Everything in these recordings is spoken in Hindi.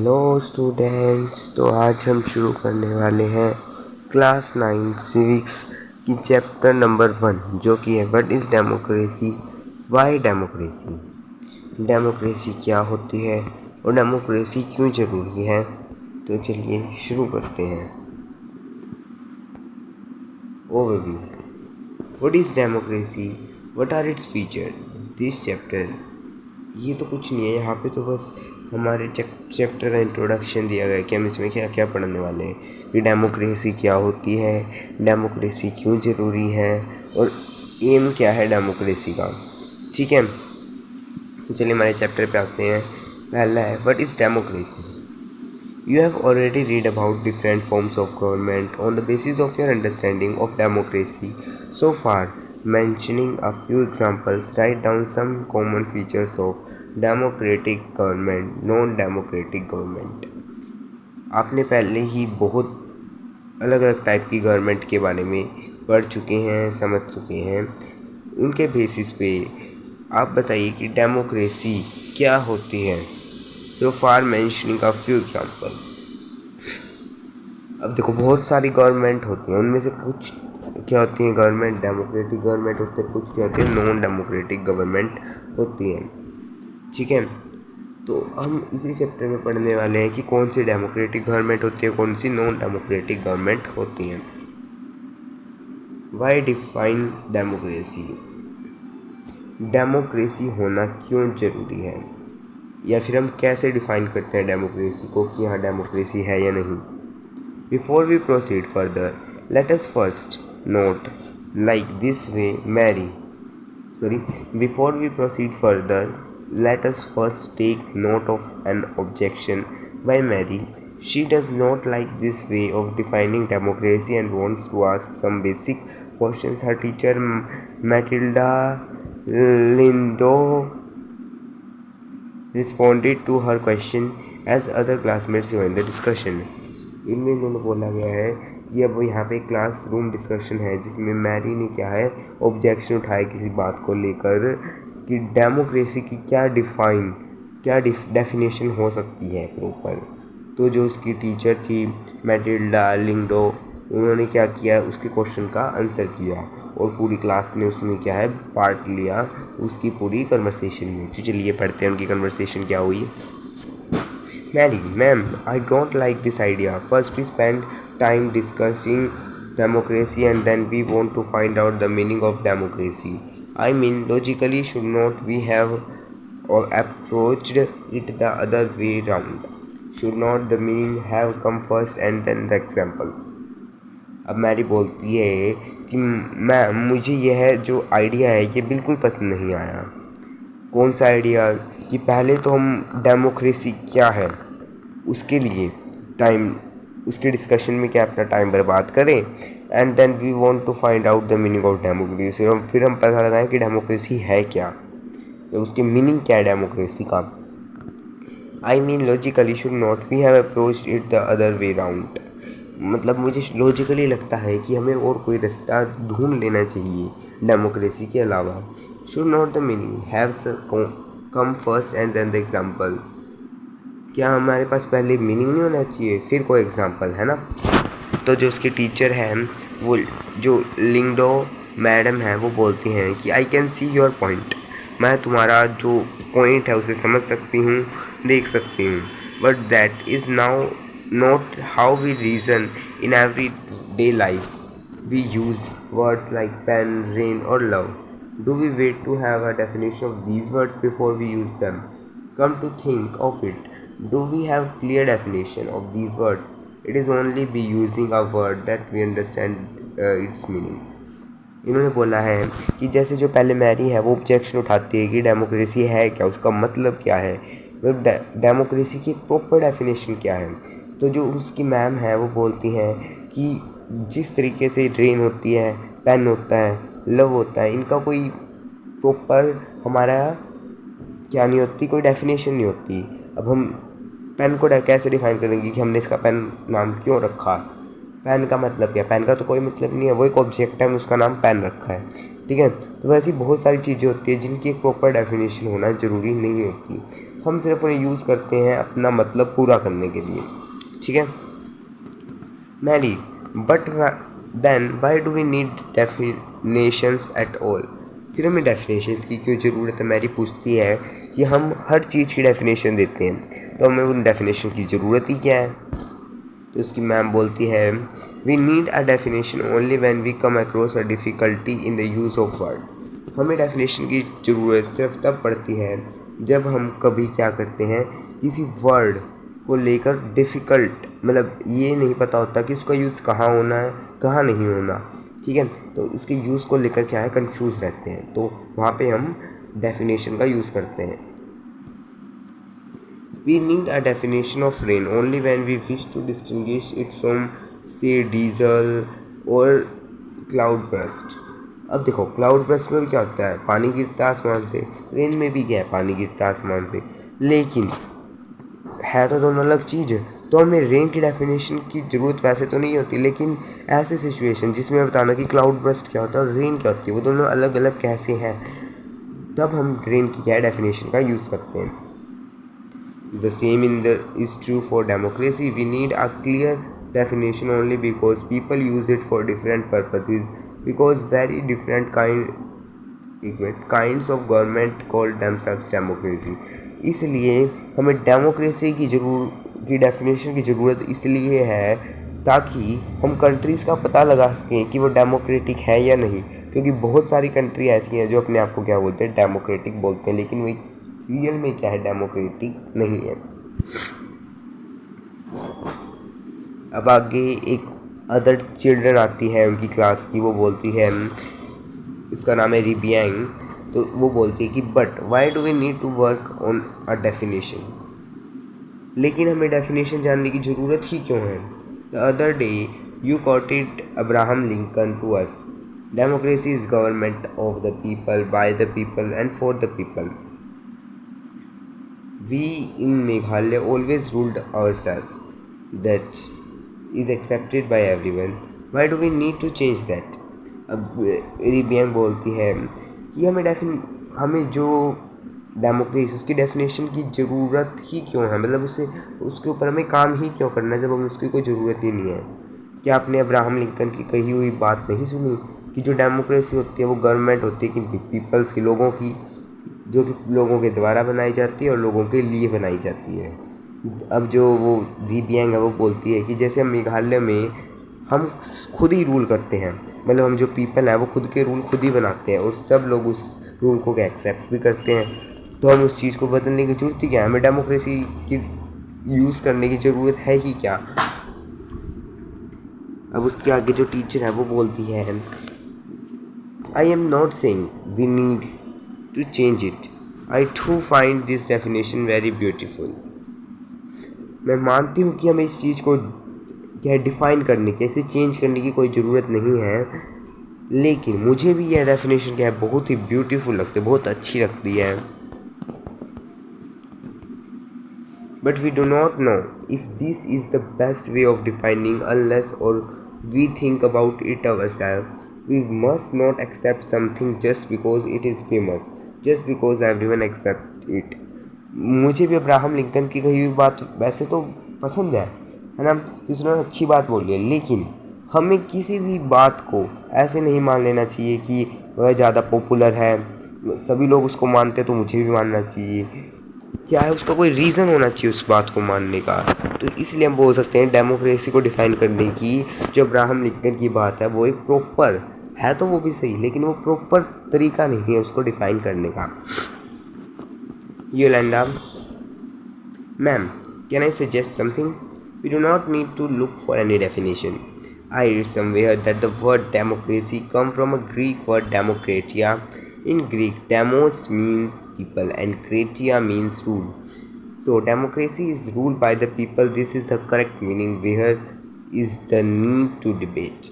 हेलो स्टूडेंट्स, तो आज हम शुरू करने वाले हैं क्लास 9 सिविक्स की चैप्टर नंबर 1 जो कि है what is democracy, Y democracy. Democracy क्या होती है और डेमोक्रेसी क्यों ज़रूरी है। तो चलिए शुरू करते हैं। Overview, what is democracy, what are its feature, this chapter. ये तो कुछ नहीं है, यहाँ पे तो बस हमारे चैप्टर का इंट्रोडक्शन दिया गया है कि हम इसमें क्या क्या पढ़ने वाले हैं, कि डेमोक्रेसी क्या होती है, डेमोक्रेसी क्यों ज़रूरी है और एम क्या है डेमोक्रेसी का। ठीक है, तो चलिए हमारे चैप्टर पे आते हैं। पहला है what is democracy. You have already read about different forms of government on the basis of your understanding of democracy. So far, mentioning a few examples, write down some common features of democratic government, non-democratic government. आपने पहले ही बहुत अलग अलग टाइप की गवर्नमेंट के बारे में पढ़ चुके हैं, समझ चुके हैं। उनके बेसिस पे आप बताइए कि डेमोक्रेसी क्या होती है। So far mentioning a few examples. अब देखो बहुत सारी गवर्नमेंट होती हैं, उनमें से कुछ क्या होती हैं गवर्नमेंट डेमोक्रेटिक गवर्नमेंट होती है, कुछ क्या होती है नॉन डेमोक्रेटिक गवर्नमेंट होती हैं। ठीक है, तो हम इसी चैप्टर में पढ़ने वाले हैं कि कौन सी डेमोक्रेटिक गवर्नमेंट होती है, कौन सी नॉन डेमोक्रेटिक गवर्नमेंट होती हैं। वाई डिफाइन डेमोक्रेसी, डेमोक्रेसी होना क्यों ज़रूरी है, या फिर हम कैसे डिफाइन करते हैं डेमोक्रेसी को कि हाँ डेमोक्रेसी है या नहीं। Before we proceed further, let us first note like this way Mary before we proceed further, let us first take note of an objection by Mary. She does not like this way of defining democracy and wants to ask some basic questions. Her teacher Matilda Lindo responded to her question as other classmates joined the discussion. इनमें इन्होंने बोला गया है कि अब यहाँ पे क्लास रूम डिस्कशन है जिसमें मैरी ने क्या है ऑब्जेक्शन उठाया किसी बात को लेकर कि डेमोक्रेसी की क्या डेफिनेशन हो सकती है प्रॉपर। तो जो उसकी टीचर थी मैटिल्डा लिंगडो, उन्होंने क्या किया, उसके क्वेश्चन का आंसर किया और पूरी क्लास ने उसमें क्या है पार्ट लिया उसकी पूरी कन्वर्सेशन में। तो चलिए पढ़ते हैं उनकी कन्वर्सेशन क्या हुई। Mary, ma'am, I don't like this idea. First we spend time discussing democracy and then we want to find out the meaning of democracy. I mean, logically should not we have approached it the other way round? Should not the meaning have come first and then the example? अब मैरी बोलती है कि मैम मुझे यह जो आइडिया है ये बिल्कुल पसंद नहीं आया। कौन सा आइडिया, कि पहले तो हम डेमोक्रेसी क्या है उसके लिए उसके डिस्कशन में क्या अपना टाइम बर्बाद करें, and then we want to find out the meaning of democracy. फिर हम पता लगाएं कि डेमोक्रेसी है क्या, तो उसकी मीनिंग क्या है डेमोक्रेसी का। I mean logically should not we have approached it the other way round. मतलब मुझे लॉजिकली लगता है कि हमें और कोई रास्ता ढूंढ लेना चाहिए डेमोक्रेसी के अलावा। Should not the meaning have come first and then the example. क्या हमारे पास पहले मीनिंग नहीं होना चाहिए फिर कोई एग्जाम्पल, है ना। तो जो उसके टीचर हैं वो जो लिंगडो मैडम है वो बोलती हैं कि I can see your point, मैं तुम्हारा जो पॉइंट है उसे समझ सकती हूँ, देख सकती हूँ, but that is now not how we reason in every day life. We use words like pen, rain और love. Do we wait to have a definition of these words before we use them? Come to think of it, do we have clear definition of these words? It is only by using a word that we understand its meaning. इन्होंने बोला है कि जैसे जो पहले मैरी है वो ऑब्जेक्शन उठाती है कि डेमोक्रेसी है क्या, उसका मतलब क्या है, डेमोक्रेसी की प्रॉपर डेफिनेशन क्या है। तो जो उसकी मैम है वो बोलती हैं कि जिस तरीके से रेन होती है, पेन होता है, लव होता है, इनका कोई प्रॉपर हमारा क्या नहीं होती, कोई डेफिनेशन नहीं होती। अब हम पेन को कैसे डिफाइन करेंगे कि हमने इसका पेन नाम क्यों रखा, पेन का मतलब क्या, पेन का तो कोई मतलब नहीं है, वो एक ऑब्जेक्ट है, हमने उसका नाम पेन रखा है। ठीक है, तो वैसी बहुत सारी चीज़ें होती है जिनकी एक प्रॉपर डेफिनेशन होना ज़रूरी नहीं होती। हम सिर्फ उन्हें यूज़ करते हैं अपना मतलब पूरा करने के लिए, ठीक है। Mary, but then why do we need definitions at all? फिर हमें डेफिनेशंस की क्यों ज़रूरत है? मैरी पूछती है कि हम हर चीज़ की डेफिनेशन देते हैं, तो हमें उन डेफिनेशन की ज़रूरत ही क्या है? तो उसकी मैम बोलती है, we need a definition only when we come across a difficulty in the use of word. हमें डेफिनेशन की ज़रूरत सिर्फ तब पड़ती है जब हम कभी क्या करते हैं, किसी वर्ड को लेकर डिफ़िकल्ट, मतलब ये नहीं पता होता कि उसका यूज़ कहाँ होना है, कहाँ नहीं होना, ठीक है। तो उसके यूज़ को लेकर क्या है, कंफ्यूज रहते हैं, तो वहाँ पे हम डेफिनेशन का यूज़ करते हैं। We need a definition of rain only when we wish to distinguish it from say diesel or cloud burst। अब देखो क्लाउड बर्स्ट में भी क्या होता है, पानी गिरता है आसमान से, रेन में भी क्या है, पानी गिरता है आसमान से, लेकिन है तो दोनों अलग चीज़। तो हमें रेन की डेफिनेशन की ज़रूरत वैसे तो नहीं होती, लेकिन ऐसे सिचुएशन जिसमें बताना कि क्लाउड बर्स्ट क्या होता है और रेन क्या होती है, वो दोनों अलग अलग कैसे हैं, तब हम रेन की क्या डेफिनेशन का यूज़ करते हैं। The same is true for democracy. We need a clear definition only because people use it for different purposes, because very different kinds of government call themselves democracy। इसलिए हमें डेमोक्रेसी की डेफिनेशन की ज़रूरत इसलिए है ताकि हम कंट्रीज़ का पता लगा सकें कि वो डेमोक्रेटिक है या नहीं, क्योंकि बहुत सारी कंट्री ऐसी हैं जो अपने आप को क्या बोलते हैं, डेमोक्रेटिक बोलते हैं, लेकिन वही रियल में क्या है, डेमोक्रेटिक नहीं है। अब आगे एक अदर चिल्ड्रन आती है उनकी क्लास की, वो बोलती है, इसका नाम है रिबियांग, तो वो बोलती है कि but why do we need to work on a definition? लेकिन हमें डेफिनेशन जानने की ज़रूरत ही क्यों है? The other day you quoted Abraham Lincoln to us, democracy is government of the people, by the people and for the people. We in Meghalaya always ruled ourselves. That is accepted by everyone. Why do we need to change that? अब रिबियांग बोलती है कि हमें जो डेमोक्रेसी उसकी डेफिनेशन की ज़रूरत ही क्यों है, मतलब उसके ऊपर हमें काम ही क्यों करना है जब हमें उसकी कोई ज़रूरत ही नहीं है। क्या आपने अब्राहम लिंकन की कही हुई बात नहीं सुनी कि जो डेमोक्रेसी होती है वो गवर्नमेंट होती है कि पीपल्स की, लोगों की, जो कि लोगों के द्वारा बनाई जाती है और लोगों के लिए बनाई जाती है। अब जो वो रिबियांग है वो बोलती है कि जैसे हम मेघालय में हम खुद ही रूल करते हैं, मतलब हम जो पीपल हैं वो खुद के रूल खुद ही बनाते हैं और सब लोग उस रूल को एक्सेप्ट भी करते हैं, तो हम उस चीज़ को बदलने की ज़रूरत ही क्या है, हमें डेमोक्रेसी की यूज़ करने की ज़रूरत है ही क्या। अब उसके आगे जो टीचर है वो बोलती है, I am not saying we need to change it. I too find this definition very beautiful. मैं मानती हूँ कि हमें इस चीज़ को क्या डिफ़ाइन करने की, ऐसे चेंज करने की कोई ज़रूरत नहीं है, लेकिन मुझे भी यह डेफिनेशन क्या है बहुत ही ब्यूटीफुल लगती है, बहुत अच्छी लगती है। But we do not know if this is the best way of defining unless or we think about it ourselves. We must not accept something just because it is famous, just because everyone accepts it. मुझे भी अब्राहम लिंकन की कही हुई बात वैसे तो पसंद है ना, उसने अच्छी बात बोली है, लेकिन हमें किसी भी बात को ऐसे नहीं मान लेना चाहिए कि वह ज़्यादा पॉपुलर है, सभी लोग उसको मानते तो मुझे भी मानना चाहिए। क्या है, उसका कोई रीज़न होना चाहिए उस बात को मानने का। तो इसलिए हम बोल सकते हैं डेमोक्रेसी को डिफ़ाइन करने की जो अब्राहम लिंकन की बात है वो एक प्रॉपर है, तो वो भी सही, लेकिन वो प्रॉपर तरीका नहीं है उसको डिफ़ाइन करने का। Yolanda, ma'am can I suggest something? We do not need to look for any definition. I read somewhere that the word democracy comes from a Greek word demokratia. In Greek, demos means people and kratia means rule. So democracy is ruled by the people. This is the correct meaning. Where is the need to debate?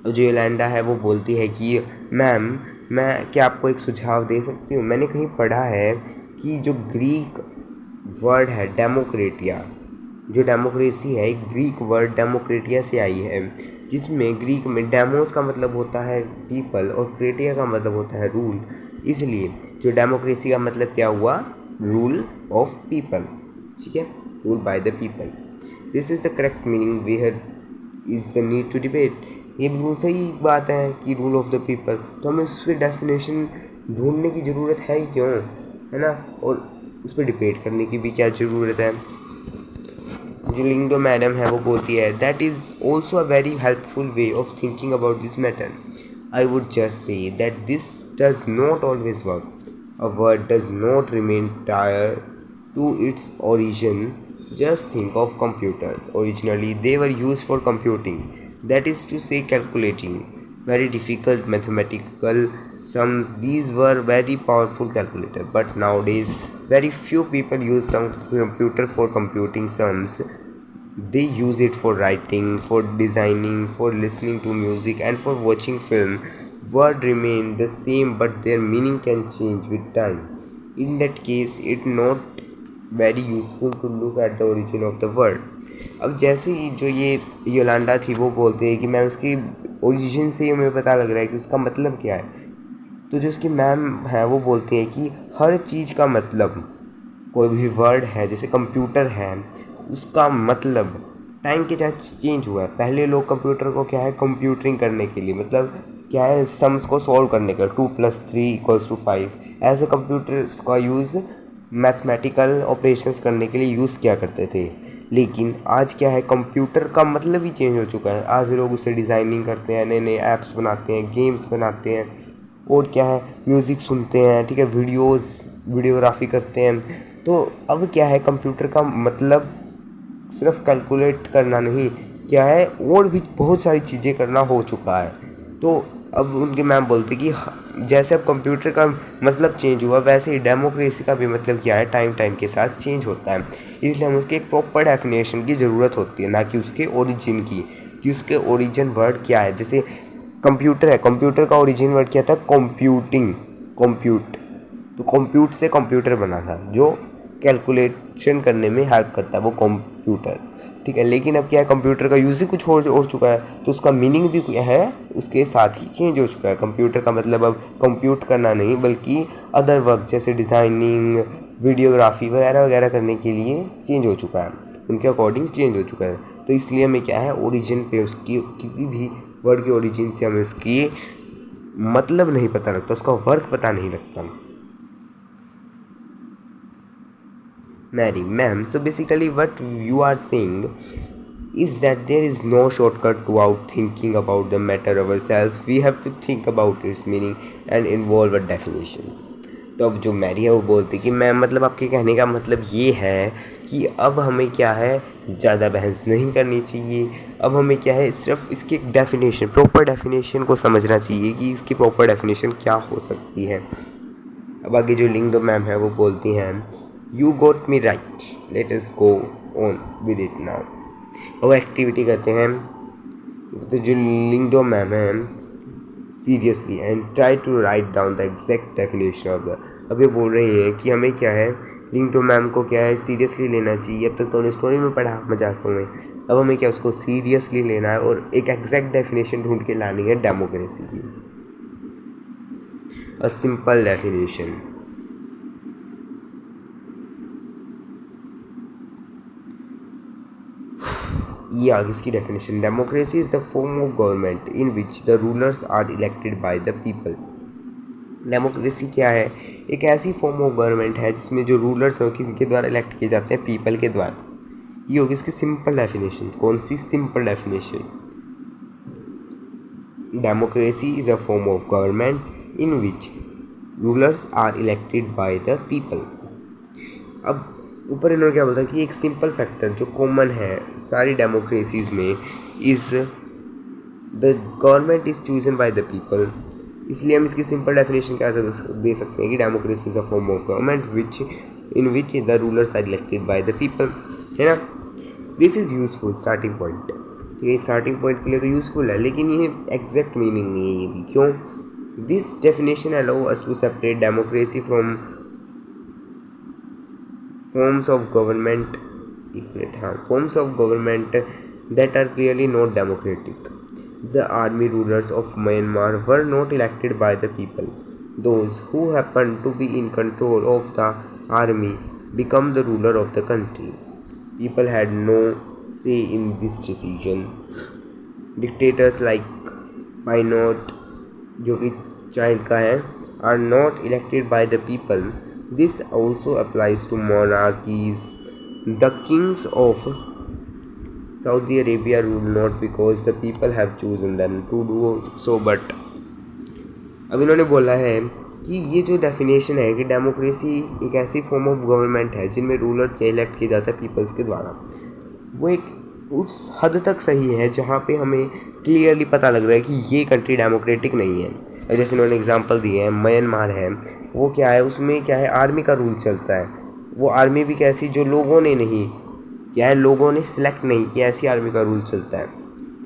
अब जो योलेंडा है वो बोलती है कि मैम मैं क्या आपको एक सुझाव दे सकती हूँ? मैंने कहीं पढ़ा है कि जो ग्रीक वर्ड है डेमोक्रेटिया, जो डेमोक्रेसी है एक ग्रीक वर्ड डेमोक्रेटिया से आई है, जिसमें ग्रीक में डेमोस का मतलब होता है पीपल और क्रेटिया का मतलब होता है रूल। इसलिए जो डेमोक्रेसी का मतलब क्या हुआ, रूल ऑफ पीपल, ठीक है, rule by the people. This is the correct meaning, where is the need to debate. ये बिल्कुल सही बात है कि रूल ऑफ द पीपल, तो हमें उस पर डेफिनेशन ढूंढने की ज़रूरत है ही क्यों, है ना, और उस पर डिबेट करने की भी क्या ज़रूरत है। जो लिंगडो मैडम है वो बोलती है, that is also a very helpful way of thinking about this matter. I would just say that this does not always work. A word does not remain tyre to its origin. Just think of computers. Originally, they were used for computing, that is to say, calculating very difficult mathematical sums. These were very powerful calculators, but nowadays, very few people use some computer for computing sums. They use it for writing, for designing, for listening to music, and for watching film. Words remain the same, but their meaning can change with time. In that case, it not very useful to look at the origin of the word. अब जैसे ही जो ये योलांडा थी वो बोलते हैं कि मैम उसकी ओरिजिन से ही हमें पता लग रहा है कि उसका मतलब क्या है, तो जो उसकी मैम है वो बोलती हैं कि हर चीज़ का मतलब, कोई भी वर्ड है जैसे कंप्यूटर है, उसका मतलब टाइम के साथ चेंज हुआ है। पहले लोग कंप्यूटर को क्या है कंप्यूटरिंग करने के लिए, मतलब क्या है सम्स को सॉल्व करने का, 2+3=5, ऐसे कंप्यूटर्स का यूज़ मैथमेटिकल ऑपरेशंस करने के लिए यूज़ किया करते थे। लेकिन आज क्या है, कंप्यूटर का मतलब ही चेंज हो चुका है। आज लोग उससे डिज़ाइनिंग करते हैं, नए नए ऐप्स बनाते हैं, गेम्स बनाते हैं, और क्या है म्यूज़िक सुनते हैं, ठीक है, वीडियोग्राफी करते हैं। तो अब क्या है, कंप्यूटर का मतलब सिर्फ कैलकुलेट करना नहीं, क्या है और भी बहुत सारी चीज़ें करना हो चुका है। तो अब उनके मैम बोलते कि जैसे अब कंप्यूटर का मतलब चेंज हुआ, वैसे ही डेमोक्रेसी का भी मतलब क्या है, टाइम टाइम के साथ चेंज होता है। इसलिए हमें उसके एक प्रॉपर डेफिनेशन की ज़रूरत होती है, ना कि उसके ओरिजिन की, कि उसके ओरिजिन वर्ड क्या है। जैसे कंप्यूटर है, कंप्यूटर का ओरिजिन वर्ड क्या था, कंप्यूटिंग, कंप्यूट, तो कंप्यूट से कंप्यूटर बना था जो कैलकुलेशन करने में हेल्प करता है, वो कंप्यूटर, ठीक है। लेकिन अब क्या है, कंप्यूटर का यूज़ ही कुछ और चुका है, तो उसका मीनिंग भी क्या है उसके साथ ही चेंज हो चुका है। कंप्यूटर का मतलब अब कंप्यूट करना नहीं, बल्कि अदर वर्क जैसे डिज़ाइनिंग, वीडियोग्राफी वगैरह वगैरह करने के लिए चेंज हो चुका है, उनके अकॉर्डिंग चेंज हो चुका है। तो इसलिए हमें क्या है, ओरिजिन पे उसकी, किसी भी वर्ड के ओरिजिन से हमें उसकी मतलब नहीं पता लगता, उसका वर्क पता नहीं लगता। Mary, ma'am, so basically what you are saying is that there is no shortcut to out thinking about the matter ourselves. We have to think about its meaning and involve a definition. तो अब जो मैरी है वो बोलती कि मैम मतलब आपके कहने का मतलब ये है कि अब हमें क्या है, ज़्यादा बहस नहीं करनी चाहिए। अब हमें क्या है, सिर्फ इसकी एक डेफिनेशन, प्रॉपर डेफिनेशन को समझना चाहिए कि इसकी प्रॉपर डेफिनेशन क्या हो सकती है। अब आगे जो लिंगडो मैम है वो बोलती हैं, you got me right, let us go on with it now. वो एक्टिविटी करते हैं, तो जो लिंगडो मैम है, seriously and try to write down the exact definition of the. अब ये बोल रही हैं कि हमें क्या है, लिंगडो मैम को क्या है सीरियसली लेना चाहिए। अब तक तो उन्हें स्टोरी में पढ़ा मजाकों में, अब हमें क्या उसको सीरियसली लेना है और एक एग्जैक्ट डेफिनेशन ढूंढ के लानी है डेमोक्रेसी की। A simple definition. Yeah, इसकी definition, democracy is the form of government in which the rulers are elected by the people. Democracy क्या है, एक ऐसी फॉर्म ऑफ गवर्नमेंट है जिसमें जो रूलर्स हैं किनके द्वारा इलेक्ट किए जाते हैं, पीपल के द्वारा। ये होगी इसकी सिंपल डेफिनेशन। कौन सी simple definition, democracy is a form of government in which rulers are elected by the people. अब ऊपर इन्होंने क्या बोला कि एक सिंपल फैक्टर जो कॉमन है सारी डेमोक्रेसीज में, is the government is chosen bye the people. इसलिए हम इसकी सिंपल डेफिनेशन क्या दे सकते हैं कि democracy is a form of government which in which the rulers are elected by the people, है ना। This is useful starting point, तो ये स्टार्टिंग पॉइंट के लिए तो यूजफुल है, लेकिन ये एग्जैक्ट मीनिंग नहीं है ये भी। क्यों? This definition allow us to separate democracy from forms of government, forms of government that are clearly not democratic. The army rulers of Myanmar were not elected by the people. Those who happened to be in control of the army become the ruler of the country. People had no say in this decision. Dictators like Pinochet, जो कि चाइल्ड का है, are not elected by the people. This also applies to monarchies. The kings of Saudi Arabia rule not because the people have chosen them to do so, but अब इन्होंने बोला है कि ये जो डेफिनेशन है कि डेमोक्रेसी एक ऐसी फॉर्म ऑफ गवर्नमेंट है जिनमें रूलर्स के इलेक्ट किए जाते हैं पीपल्स के द्वारा, वो एक उस हद तक सही है जहाँ पे हमें क्लियरली पता लग रहा है कि ये कंट्री डेमोक्रेटिक नहीं है। जैसे इन्होंने एग्जांपल दिए हैं, म्यांमार है, वो क्या है, उसमें क्या है, आर्मी का रूल चलता है। वो आर्मी भी कैसी, जो लोगों ने नहीं क्या है, लोगों ने सिलेक्ट नहीं किया, ऐसी आर्मी का रूल चलता है।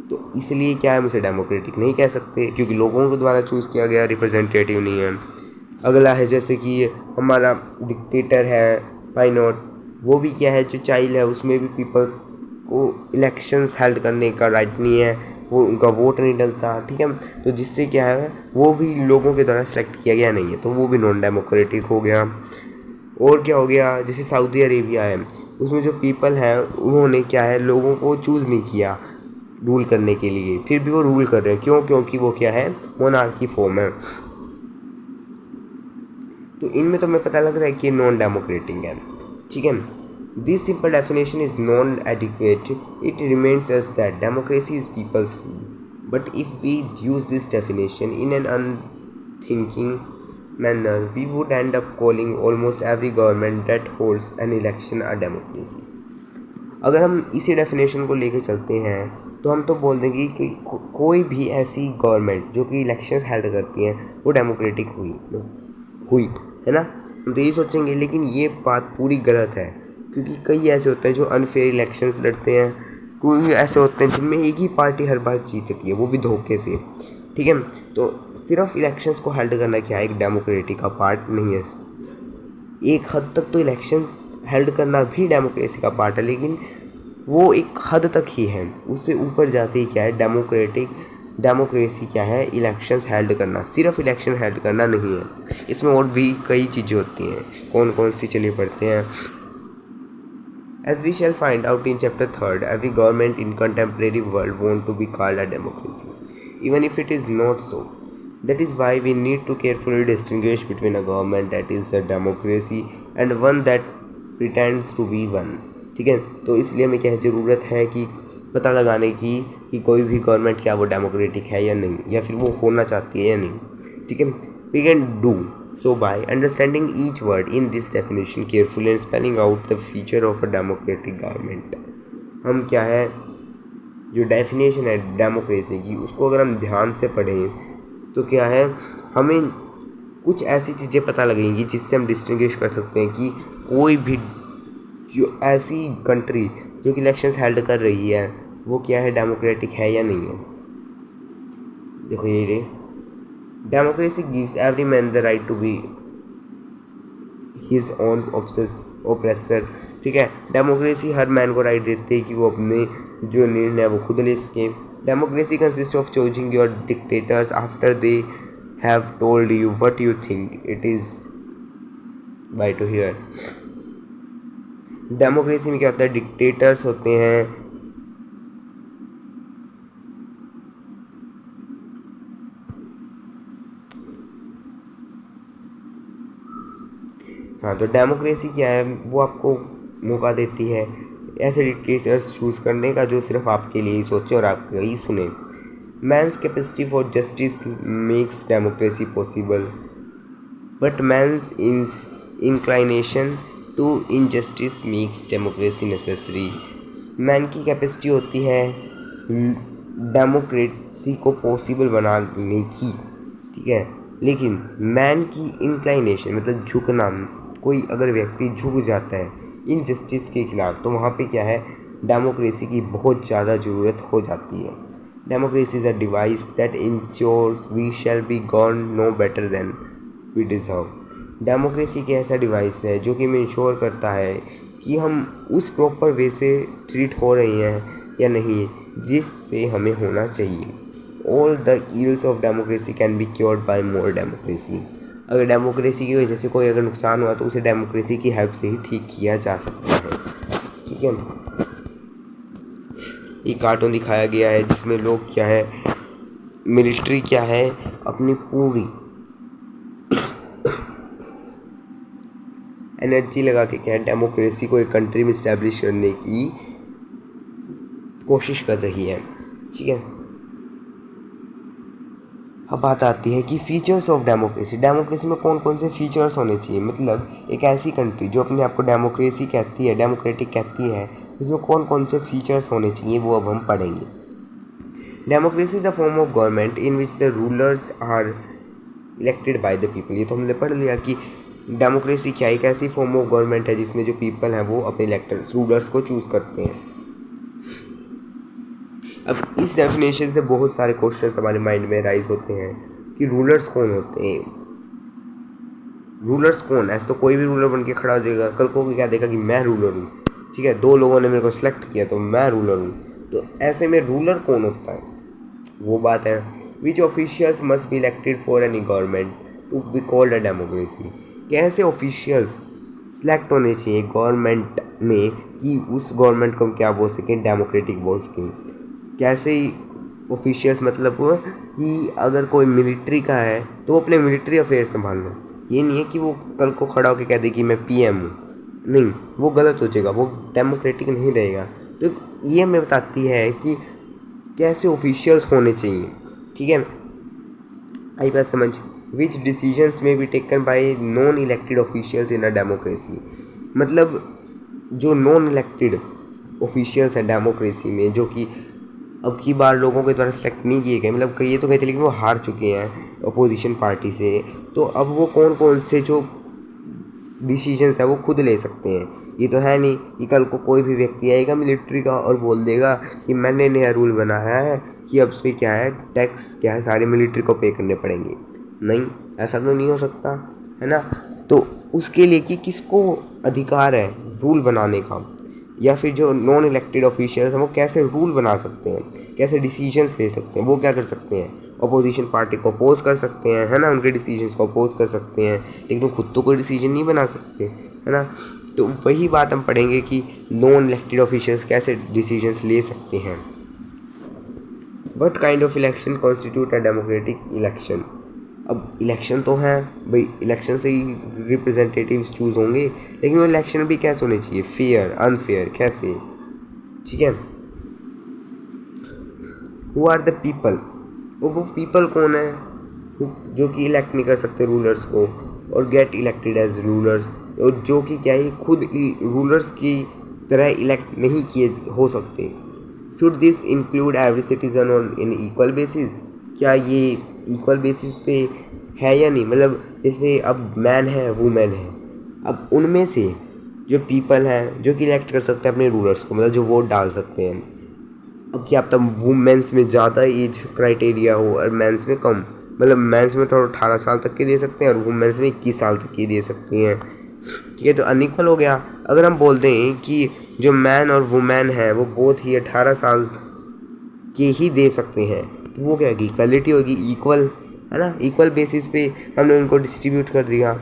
तो इसलिए क्या है, हम उसे डेमोक्रेटिक नहीं कह सकते क्योंकि लोगों के द्वारा चूज़ किया गया, रिप्रेजेंटेटिव नहीं है। अगला है जैसे कि हमारा डिक्टेटर है पाइनोट, वो भी क्या है, जो चाइल्ड है, उसमें भी पीपल्स को इलेक्शंस हेल्ड करने का राइट नहीं है, वो उनका वोट नहीं डलता, ठीक है। तो जिससे क्या है, वो भी लोगों के द्वारा सेलेक्ट किया गया नहीं है, तो वो भी नॉन डेमोक्रेटिक हो गया। और क्या हो गया, जैसे सऊदी अरेबिया है, उसमें जो पीपल हैं उन्होंने क्या है, लोगों को चूज़ नहीं किया रूल करने के लिए, फिर भी वो रूल कर रहे हैं। क्यों? क्योंकि वो क्या है, मोनार्की फॉर्म है। तो इनमें तो हमें पता लग रहा है कि नॉन डेमोक्रेटिक है, ठीक है। This simple definition is non adequate, it remains as that democracy is people's rule, but if we use this definition in an unthinking manner, we would end up calling almost every government that holds an election a democracy. अगर हम इसी डेफिनेशन को लेके चलते हैं तो हम तो बोल देंगे कि कोई भी ऐसी गवर्नमेंट जो कि इलेक्शन हेल्ड करती हैं वो डेमोक्रेटिक हुई है ना, हम तो यही सोचेंगे। लेकिन ये बात पूरी गलत है क्योंकि कई ऐसे होते हैं जो अनफेयर इलेक्शंस लड़ते हैं, कोई ऐसे होते हैं जिनमें एक ही पार्टी हर बार जीतती है, वो भी धोखे से, ठीक है। तो सिर्फ इलेक्शंस को हेल्ड करना क्या है, एक डेमोक्रेसी का पार्ट नहीं है। एक हद तक तो इलेक्शंस हेल्ड करना भी डेमोक्रेसी का पार्ट है, लेकिन वो एक हद तक ही है, उससे ऊपर जाते ही क्या है, डेमोक्रेसी क्या है, इलेक्शंस हेल्ड करना, सिर्फ इलेक्शन हेल्ड करना नहीं है। इसमें और भी कई चीज़ें होती हैं, कौन कौन सी चलिए पढ़ते हैं। As we shall find out in chapter 3, every government in contemporary world want to be called a democracy, even if it is not so. That is why we need to carefully distinguish between a government that is a democracy and one that pretends to be one. ठीक है, तो इसलिए हमें क्या ज़रूरत है कि पता लगाने की कि कोई भी गवर्नमेंट क्या वो डेमोक्रेटिक है या नहीं, या फिर वो होना चाहती है या नहीं, ठीक है। We can do so by understanding each word in this definition carefully and spelling out the feature of a democratic government. हम क्या है, जो डेफिनेशन है डेमोक्रेसी की, उसको अगर हम ध्यान से पढ़ें तो क्या है, हमें कुछ ऐसी चीज़ें पता लगेंगी जिससे हम डिस्टिंग्विश कर सकते हैं कि कोई भी जो ऐसी कंट्री जो कि इलेक्शंस हेल्ड कर रही है वो क्या है, डेमोक्रेटिक है या नहीं है। देखो ये रे, democracy gives every man the right to be his own oppressor, ठीक है। डेमोक्रेसी हर मैन को राइट देती है कि वो अपने जो निर्णय है वो खुद ले सके। Democracy consist of choosing your dictators after they have told you what you think it is by to hear. Democracy में क्या होता है, डिक्टेटर्स होते हैं, हाँ, तो डेमोक्रेसी क्या है, वो आपको मौका देती है ऐसे डिक्टेटर्स चूज़ करने का जो सिर्फ आपके लिए ही सोचे और आपके ही सुने। Man's capacity for justice makes democracy possible, but man's inclination to injustice makes democracy necessary. Man की कैपेसिटी होती है डेमोक्रेसी को पॉसिबल बनाने की, ठीक है, लेकिन मैन की इंक्लाइनेशन मतलब झुकना, कोई अगर व्यक्ति झुक जाता है इनजस्टिस के खिलाफ तो वहाँ पे क्या है, डेमोक्रेसी की बहुत ज़्यादा ज़रूरत हो जाती है। Democracy is a device that ensures we shall be gone no better than we deserve. Democracy एक ऐसा डिवाइस है जो कि हमें इंश्योर करता है कि हम उस प्रॉपर वे से ट्रीट हो रहे हैं या नहीं जिससे हमें होना चाहिए। All the ills of democracy can be cured by more democracy. अगर डेमोक्रेसी की वजह से कोई अगर नुकसान हुआ तो उसे डेमोक्रेसी की हेल्प से ही ठीक किया जा सकता है। ठीक है, ये कार्टून दिखाया गया है जिसमें लोग क्या है, मिलिट्री क्या है, अपनी पूरी एनर्जी लगा के क्या है, डेमोक्रेसी को एक कंट्री में इस्टेब्लिश करने की कोशिश कर रही है। ठीक है, अब बात आती है कि फीचर्स ऑफ डेमोक्रेसी। डेमोक्रेसी में कौन कौन से फीचर्स होने चाहिए, मतलब एक ऐसी कंट्री जो अपने आप को डेमोक्रेसी कहती है, डेमोक्रेटिक कहती है, इसमें कौन कौन से फीचर्स होने चाहिए वो अब हम पढ़ेंगे। Democracy is a form of government in which the rulers are elected by the people. ये तो हमने पढ़ लिया कि डेमोक्रेसी क्या है, एक ऐसी फॉर्म ऑफ गवर्नमेंट है जिसमें जो पीपल हैं वो अपने इलेक्टेड रूलर्स को चूज करते हैं। अब इस डेफिनेशन से बहुत सारे क्वेश्चंस हमारे माइंड में राइज होते हैं कि रूलर्स कौन होते हैं, रूलर्स कौन, ऐसे तो कोई भी रूलर बन के खड़ा हो जाएगा, कल को क्या देगा कि मैं रूलर हूँ। ठीक है, 2 लोगों ने मेरे को सिलेक्ट किया तो मैं रूलर हूँ, तो ऐसे में रूलर कौन होता है, वो बात है। Which officials must be elected for any government to be called a democracy. कैसे ऑफिशियल्स सिलेक्ट होने चाहिए गवर्नमेंट में कि उस गवर्नमेंट को हम क्या बोल सकें, डेमोक्रेटिक बोल सकें। कैसे ऑफिशियल्स, मतलब कि अगर कोई मिलिट्री का है तो वो अपने मिलिट्री अफेयर संभालना, ये नहीं है कि वो कल को खड़ा होकर कह दे कि मैं पीएम हूँ, नहीं, वो गलत हो जाएगा, वो डेमोक्रेटिक नहीं रहेगा। तो ये हमें बताती है कि कैसे ऑफिशियल्स होने चाहिए। ठीक है, आई बात समझ। विच डिसीजंस में be taken by non elected officials in a democracy. मतलब जो नॉन इलेक्टेड ऑफिशियल्स हैं डेमोक्रेसी में, जो कि अब की बार लोगों के द्वारा सेलेक्ट नहीं किए गए, मतलब ये तो कहते लेकिन वो हार चुके हैं अपोजिशन पार्टी से, तो अब वो कौन कौन से जो डिसीजंस है वो खुद ले सकते हैं। ये तो है नहीं कि कल को कोई भी व्यक्ति आएगा मिलिट्री का और बोल देगा कि मैंने नया रूल बनाया है कि अब से क्या है, टैक्स क्या है सारे मिलिट्री को पे करने पड़ेंगे। नहीं, ऐसा तो नहीं हो सकता, है ना। तो उसके लिए कि किसको अधिकार है रूल बनाने का, या फिर जो नॉन इलेक्टेड ऑफिशियल्स हैं वो कैसे रूल बना सकते हैं, कैसे डिसीजंस ले सकते हैं, वो क्या कर सकते हैं, अपोजिशन पार्टी को अपोज कर सकते हैं, है ना, उनके डिसीजंस को अपोज कर सकते हैं, लेकिन वो खुद तो कोई डिसीजन नहीं बना सकते, है ना। तो वही बात हम पढ़ेंगे कि नॉन इलेक्टेड ऑफिशियल्स कैसे डिसीजंस ले सकते हैं। What kind of election constitute a democratic election. अब इलेक्शन तो है भाई, इलेक्शन से ही रिप्रेजेंटेटिव्स चूज होंगे, लेकिन वो इलेक्शन भी कैसे होने चाहिए, फेयर, अनफेयर, कैसे। ठीक है, हु आर द पीपल। वो पीपल कौन है जो कि इलेक्ट नहीं कर सकते रूलर्स को और गेट इलेक्टेड एज रूलर्स, और जो कि क्या है खुद रूलर्स की तरह इलेक्ट नहीं किए हो सकते। Should this include every citizen on in equal basis. क्या ये इक्वल बेसिस पे है या नहीं, मतलब जैसे अब मैन है वुमेन है, अब उनमें से जो पीपल हैं जो कि इलेक्ट कर सकते हैं अपने रूलर्स को, मतलब जो वोट डाल सकते हैं। अब क्या तब वुमेन्स में ज़्यादा एज क्राइटेरिया हो और मेंस में कम, मतलब मेंस में तो 18 साल तक के दे सकते हैं और वुमेन्स में 21 साल तक की दे सकती हैं। ठीक है, तो अनइक्वल हो गया। अगर हम बोल दें कि जो मैन और वुमेन है वो बोथ ही 18 साल के ही दे सकते हैं, तो वो क्या होगी, इक्वलिटी होगी, इक्वल, है ना, इक्वल बेसिस पे हमने उनको डिस्ट्रीब्यूट कर दिया।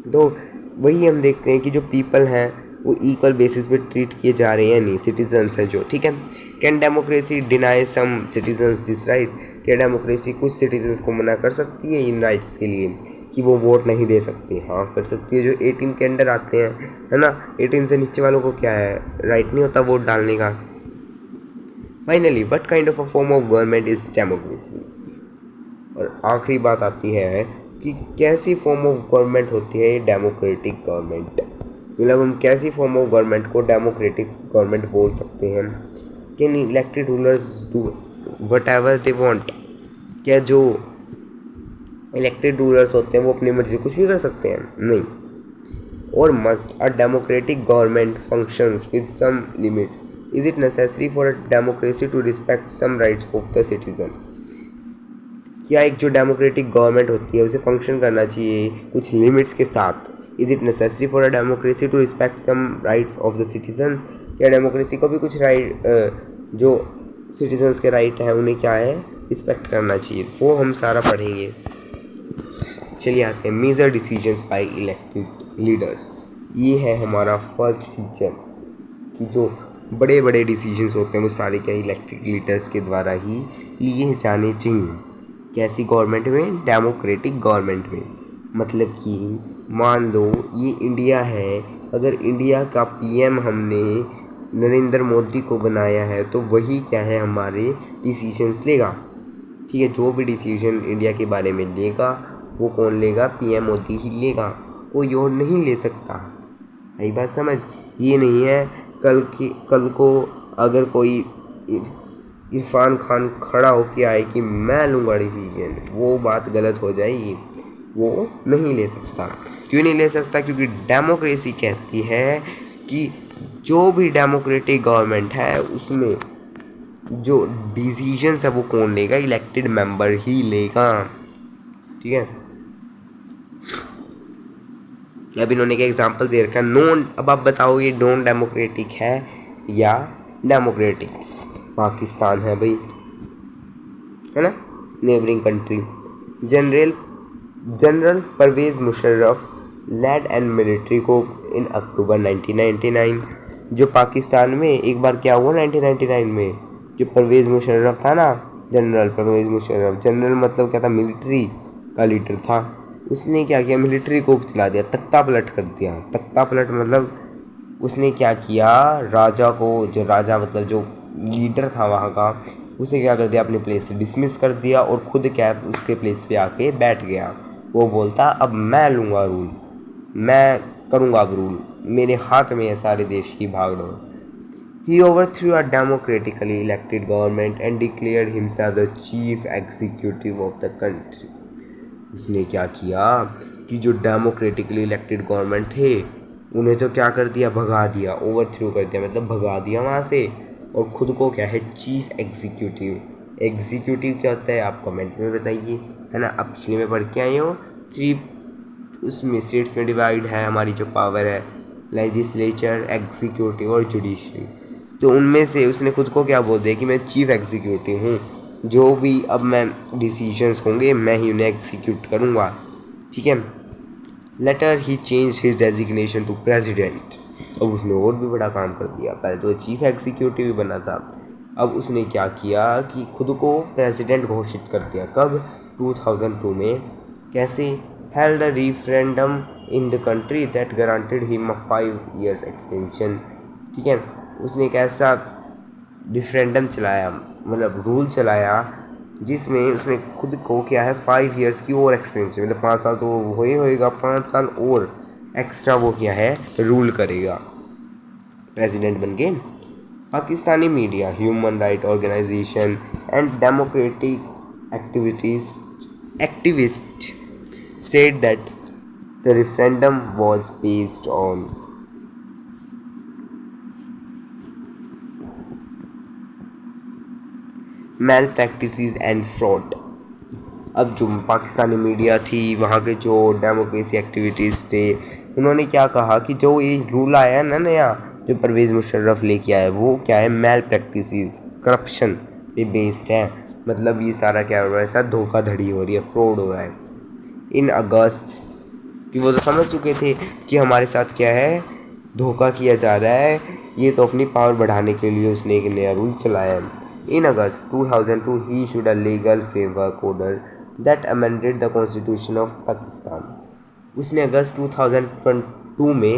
तो वही हम देखते हैं कि जो पीपल हैं वो इक्वल बेसिस पे ट्रीट किए जा रहे हैं, नहीं, सिटीजन्स हैं जो। ठीक है, can democracy deny some citizens this right. क्या डेमोक्रेसी कुछ सिटीजन्स को मना कर सकती है इन राइट्स के लिए कि वो वोट नहीं दे सकते। हाँ, कर सकती है, जो 18 के अंडर आते हैं, है ना, 18 से नीचे वालों को क्या है, राइट नहीं होता वोट डालने का। Finally, what kind of a form of government is democracy. और आखिरी बात आती है कि कैसी फॉर्म ऑफ गवर्नमेंट होती है ये डेमोक्रेटिक गवर्नमेंट, मतलब हम कैसी फॉर्म ऑफ गवर्नमेंट को डेमोक्रेटिक गवर्नमेंट बोल सकते हैं। Can elected rulers do what ever they want. क्या जो इलेक्टेड रूलर्स होते हैं वो अपनी मर्जी से कुछ भी कर सकते हैं, नहीं। और must a democratic government functions with some limits. Is it necessary for a democracy to respect some rights of the citizen. क्या एक जो डेमोक्रेटिक गवर्नमेंट होती है उसे फंक्शन करना चाहिए कुछ लिमिट्स के साथ। Is it necessary for a democracy to respect some rights of the citizen. क्या डेमोक्रेसी को भी कुछ राइट, जो सिटीजन्स के राइट हैं उन्हें क्या है रिस्पेक्ट करना चाहिए, वो हम सारा पढ़ेंगे। चलिए आते हैं major decisions by elected leaders. ये है हमारा फर्स्ट फीचर कि जो बड़े बड़े डिसीजंस होते हैं वो सारे क्या इलेक्टेड लीडर्स के द्वारा ही लिए जाने चाहिए। कैसी गवर्नमेंट में? डेमोक्रेटिक गवर्नमेंट में। मतलब कि मान लो ये इंडिया है, अगर इंडिया का पीएम हमने नरेंद्र मोदी को बनाया है तो वही क्या है हमारे डिसीजंस लेगा। ठीक है, जो भी डिसीजन इंडिया के बारे में लेगा वो कौन लेगा? पीएम मोदी ही लेगा, कोई और नहीं ले सकता। यही बात समझ। ये नहीं है कल को अगर कोई इरफान खान खड़ा होके आए कि मैं लूँगा डिसीजन, वो बात गलत हो जाएगी, वो नहीं ले सकता। क्यों नहीं ले सकता? क्योंकि डेमोक्रेसी कहती है कि जो भी डेमोक्रेटिक गवर्नमेंट है उसमें जो डिसीजंस है वो कौन लेगा? इलेक्टेड मेंबर ही लेगा। ठीक है, अब इन्होंने क्या एग्जांपल दे रखा है? नॉन, अब आप बताओ ये नॉन डेमोक्रेटिक है या डेमोक्रेटिक? पाकिस्तान है भाई, है ना, neighbouring country. General Parvez Musharraf led and military coup in अक्टूबर 1999। जो पाकिस्तान में एक बार क्या हुआ 1999 में, जो परवेज मुशर्रफ था ना, जनरल परवेज मुशर्रफ, जनरल मतलब क्या था? मिलिट्री का लीडर था। उसने क्या किया? मिलिट्री को चला दिया, तख्ता पलट कर दिया। तख्ता पलट मतलब उसने क्या किया? राजा को, जो राजा मतलब जो लीडर था वहाँ का, उसे क्या कर दिया? अपने प्लेस से डिसमिस कर दिया और खुद क्या उसके प्लेस पे आके बैठ गया। वो बोलता अब मैं लूँगा रूल, मैं करूँगा अब रूल, मेरे हाथ में है सारे देश की भागदौड़। He overthrew a democratically elected government and declared himself the chief executive of the country. उसने क्या किया कि जो डेमोक्रेटिकली इलेक्टेड गवर्नमेंट थे उन्हें तो क्या कर दिया? भगा दिया, ओवरथ्रो कर दिया, मतलब भगा दिया वहाँ से, और खुद को क्या है? Chief executive. एग्जीक्यूटिव क्या होता है आप कमेंट में बताइए, है ना। आप पिछले में पढ़ के आए हो। थ्री उसमें स्टेट्स में डिवाइड है हमारी जो पावर है, लेजिस्लेचर, एग्जीक्यूटिव और जुडिशरी। तो उनमें से उसने खुद को क्या बोल दिया कि मैं चीफ एग्जीक्यूटिव हूँ, जो भी अब मैं डिसीजंस होंगे मैं ही उन्हें एग्जीक्यूट करूँगा। ठीक है। Later he change his designation to president. अब उसने और भी बड़ा काम कर दिया, पहले तो चीफ एग्जीक्यूटिव बना था, अब उसने क्या किया कि खुद को प्रेसिडेंट घोषित कर दिया। कब? 2002 में। कैसे? Held a referendum in the country that guaranteed him a 5 years extension. ठीक है, उसने एक ऐसा रेफरेंडम चलाया, मतलब रूल चलाया, जिसमें उसने खुद को क्या है 5 years की और एक्सटेंशन, मतलब 5 साल तो हो ही होएगा, 5 साल और एक्स्ट्रा वो क्या है रूल करेगा प्रेसिडेंट बन के। Pakistani media, human right organisation and democratic activist said that the referendum was based on malpractices and fraud। अब जो पाकिस्तानी मीडिया थी, वहाँ के जो डेमोक्रेसी एक्टिविटीज़ थे, उन्होंने क्या कहा कि जो ये रूल आया है ना नया, जो परवेज़ मुशर्रफ लेके आया, वो क्या है? मैल प्रैक्टिसेस, करप्शन पे बेस्ड है। मतलब ये सारा क्या हो रहा है? ऐसा धोखाधड़ी हो रही है, फ्रॉड हो रहा है। इन अगस्त कि वो तो समझ चुके थे कि हमारे साथ क्या है, धोखा किया जा रहा है, ये तो अपनी पावर बढ़ाने के लिए उसने एक नया रूल चलाया है। In August 2002 he issued a legal framework order that amended the constitution of Pakistan. उसने अगस्त 2002 में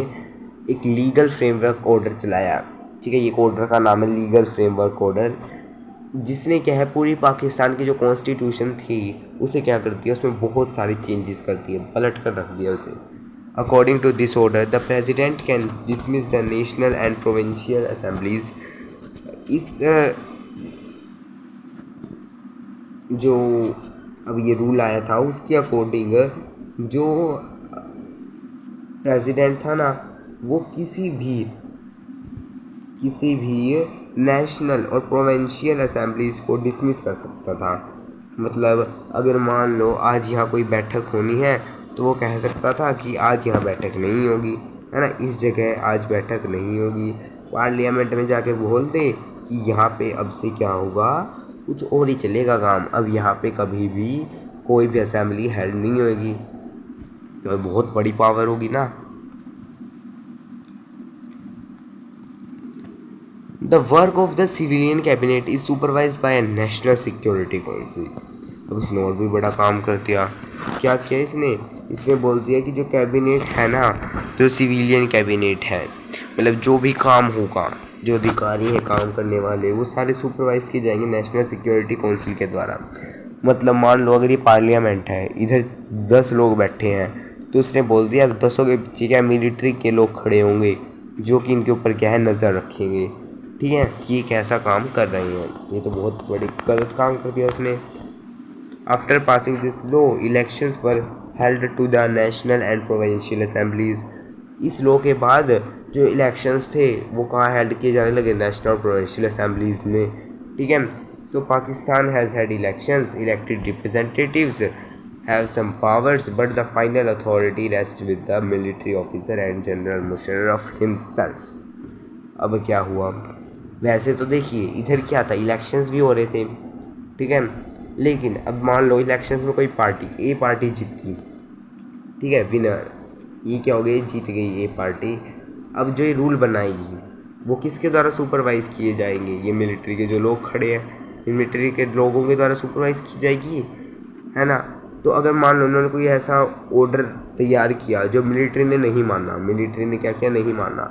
एक लीगल फ्रेमवर्क ऑर्डर चलाया। ठीक है, ये ऑर्डर का नाम है लीगल फ्रेमवर्क ऑर्डर, जिसने क्या है पूरी पाकिस्तान की जो कॉन्स्टिट्यूशन थी उसे क्या कर दिया, उसमें बहुत सारी चेंजेस कर दिए, पलट कर रख दिया उसे। According to this order the president can dismiss the national and provincial assemblies. इस जो अब ये रूल आया था उसके अकॉर्डिंग जो प्रेसिडेंट था ना, वो किसी भी नेशनल और प्रोविंशियल असेंबलीज को डिसमिस कर सकता था। मतलब अगर मान लो आज यहाँ कोई बैठक होनी है तो वो कह सकता था कि आज यहाँ बैठक नहीं होगी, है ना, इस जगह आज बैठक नहीं होगी। पार्लियामेंट में जाके बोल दे कि यहाँ पे अब से क्या होगा, कुछ और ही चलेगा काम, अब यहाँ पे कभी भी कोई भी असेंबली हेल्ड नहीं होगी। तो बहुत बड़ी पावर होगी ना। The work of the civilian cabinet is supervised by national security council. अब इसने और भी बड़ा काम कर दिया। क्या किया इसने बोल दिया कि जो कैबिनेट है ना, जो सिविलियन कैबिनेट है, मतलब जो भी काम होगा, जो अधिकारी हैं काम करने वाले, वो सारे सुपरवाइज किए जाएंगे नेशनल सिक्योरिटी काउंसिल के द्वारा। मतलब मान लो अगर ये पार्लियामेंट है, इधर 10 लोग बैठे हैं, तो उसने बोल दिया 10 के पीछे क्या मिलिट्री के लोग खड़े होंगे जो कि इनके ऊपर क्या है नज़र रखेंगे, ठीक है, कि ये कैसा काम कर रहे हैं। ये तो बहुत बड़ी गलत काम कर दिया उसने। After passing this law elections were held to the national and provincial assemblies. इस लॉ के बाद जो इलेक्शंस थे वो कहाँ हेल्ड किए जाने लगे, नेशनल और प्रोविंशियल असेंबलीज में, ठीक है। So Pakistan has had elections, elected representatives have some powers, but the final authority rests with the military officer and General Musharraf himself। अब क्या हुआ, वैसे तो देखिए इधर क्या था, इलेक्शंस भी हो रहे थे, ठीक है, लेकिन अब मान लो इलेक्शंस में कोई पार्टी, ए पार्टी जीती, ठीक है, विनर, ये क्या हो गई, जीत गई ए पार्टी। अब जो ये रूल बनाएगी वो किसके द्वारा सुपरवाइज किए जाएंगे, ये मिलिट्री के जो लोग खड़े हैं, मिलिट्री के लोगों के द्वारा सुपरवाइज की जाएगी, है ना। तो अगर मान लो उन्होंने कोई ऐसा ऑर्डर तैयार किया जो मिलिट्री ने नहीं माना, मिलिट्री ने क्या किया, नहीं माना,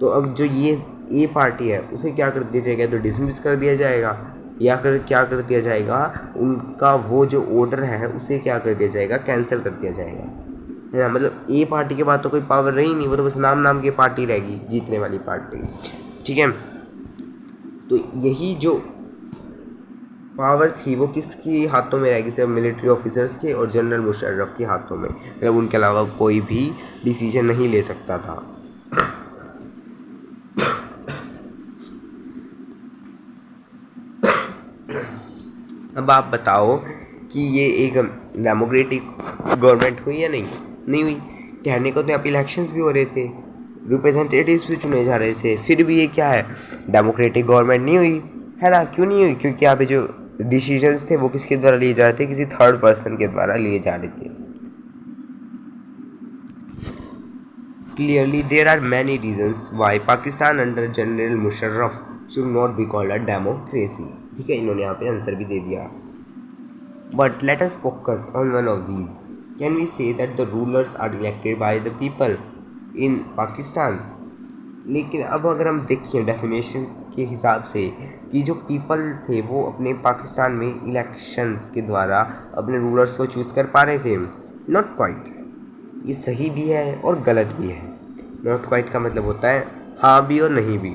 तो अब जो ये ए पार्टी है उसे क्या कर दिया जाएगा, तो डिसमिस कर दिया जाएगा, या फिर क्या कर दिया जाएगा, उनका वो जो ऑर्डर है उसे क्या कर दिया जाएगा, कैंसिल कर दिया जाएगा, है ना। मतलब ए पार्टी के बाद तो कोई पावर रही नहीं, वो तो बस नाम की पार्टी रहेगी, जीतने वाली पार्टी, ठीक है। तो यही जो पावर थी वो किसकी हाथों में रहेगी, सिर्फ मिलिट्री ऑफिसर्स के और जनरल मुशर्रफ के हाथों में, मतलब उनके अलावा कोई भी डिसीजन नहीं ले सकता था। अब आप बताओ कि ये एक डेमोक्रेटिक गवर्नमेंट हुई या नहीं हुई। कहने को तो यहाँ पे इलेक्शंस भी हो रहे थे, रिप्रेजेंटेटिव्स भी चुने जा रहे थे, फिर भी ये क्या है, डेमोक्रेटिक गवर्नमेंट नहीं हुई, है ना। क्यों नहीं हुई, क्योंकि यहाँ पे जो डिसीजंस थे वो किसके द्वारा लिए जा रहे थे, किसी थर्ड पर्सन के द्वारा लिए जा रहे थे। Clearly there are many reasons why Pakistan under general Musharraf should not be called a democracy, ठीक है, इन्होंने यहाँ पे आंसर भी दे दिया। But let us focus on one of these. Can we say that the rulers are elected by the people in Pakistan. लेकिन अब अगर हम देखें डेफिनेशन के हिसाब से कि जो पीपल थे वो अपने पाकिस्तान में इलेक्शंस के द्वारा अपने रूलर्स को चूज़ कर पा रहे थे, नॉट क्वाइट। ये सही भी है और गलत भी है। नॉट क्वाइट का मतलब होता है हाँ भी और नहीं भी।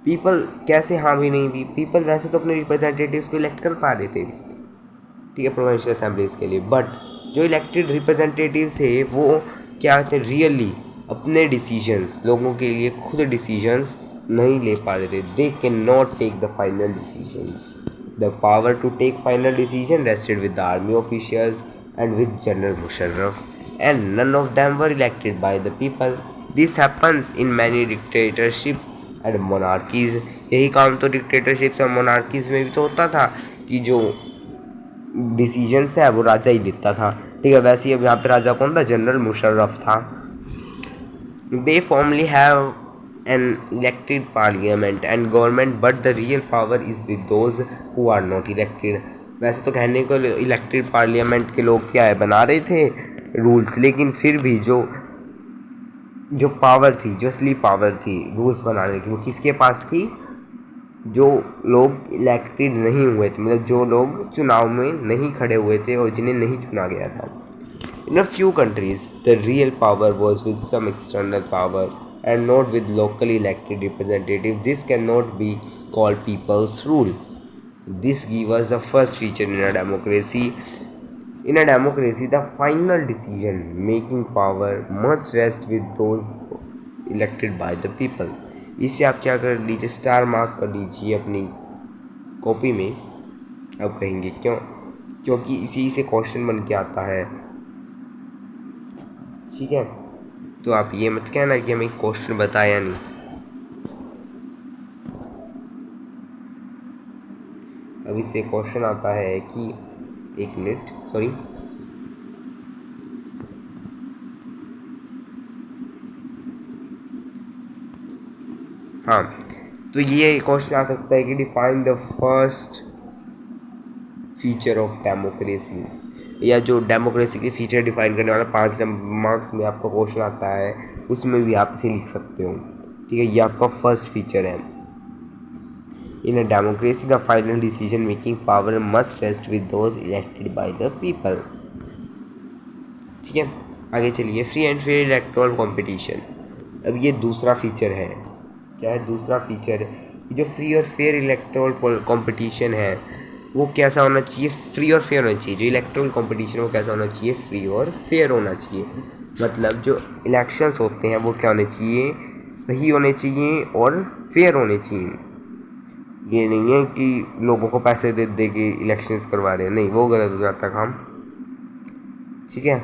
पीपल कैसे हाँ भी नहीं भी, पीपल वैसे तो अपने रिप्रेजेंटेटिव्स को इलेक्ट कर पा रहे थे, ठीक है, प्रोविंशियल असेंबलीज के लिए, बट जो इलेक्टेड रिप्रेजेंटेटिव्स थे वो क्या थे, रियली अपने डिसीजंस, लोगों के लिए खुद डिसीजंस नहीं ले पा रहे थे। They can not take the final decision. The power to take final decision rested with the army officials and with general Musharraf and none of them were elected by the people. This happens in many dictatorship and monarchies. यही काम तो डिक्टेटरशिप्स और मोनार्कीज में भी तो होता था कि जो डिसीजंस है वो राजा ही लेता था, ठीक है। वैसे ही अब यहाँ पे राजा कौन था, जनरल मुशर्रफ था। They formally have an elected parliament and government but the real power is with those who are not elected. वैसे तो कहने को इलेक्टेड पार्लियामेंट के लोग क्या है बना रहे थे रूल्स, लेकिन फिर भी जो पावर थी, जो असली पावर थी रूल्स बनाने की, वो किसके पास थी, जो लोग इलेक्टेड नहीं हुए थे, मतलब जो लोग चुनाव में नहीं खड़े हुए थे और जिन्हें नहीं चुना गया था। In a few countries the real power was with some external power and not with locally elected representative. This can not be called people's rule. This give us the first feature in a democracy. In a democracy, the final decision making power must rest with those elected by the people। इसे आप क्या कर लीजिए, स्टार मार्क कर लीजिए अपनी कॉपी में। अब कहेंगे क्यों, क्योंकि इसी से क्वेश्चन बन के आता है, ठीक है। तो आप ये मत कहना कि हमें क्वेश्चन बताया नहीं। अब इससे क्वेश्चन आता है कि एक मिनट, सॉरी, हाँ, तो ये क्वेश्चन आ सकता है कि define the first feature of democracy, या जो डेमोक्रेसी के फीचर डिफाइन करने वाला 5 मार्क्स में आपका क्वेश्चन आता है, उसमें भी आप इसे लिख सकते हो। ठीक है, ये आपका फर्स्ट फीचर है। In a democracy the final decision making power must rest with those elected by the people. ठीक है, आगे चलिए। Free and fair electoral competition. अब ये दूसरा फीचर है। क्या है दूसरा फीचर? जो फ्री और फेयर इलेक्टोरल कंपटीशन है वो कैसा होना चाहिए? फ्री और फेयर होना चाहिए। जो इलेक्टोरल कंपटीशन है वो कैसा होना चाहिए? फ्री और फेयर होना चाहिए। मतलब जो इलेक्शंस होते हैं वो क्या होने चाहिए? सही होने चाहिए और फेयर होने चाहिए। ये नहीं है कि लोगों को पैसे दे दे के इलेक्शंस करवा रहे हैं, नहीं, वो गलत हो जाता काम। ठीक है,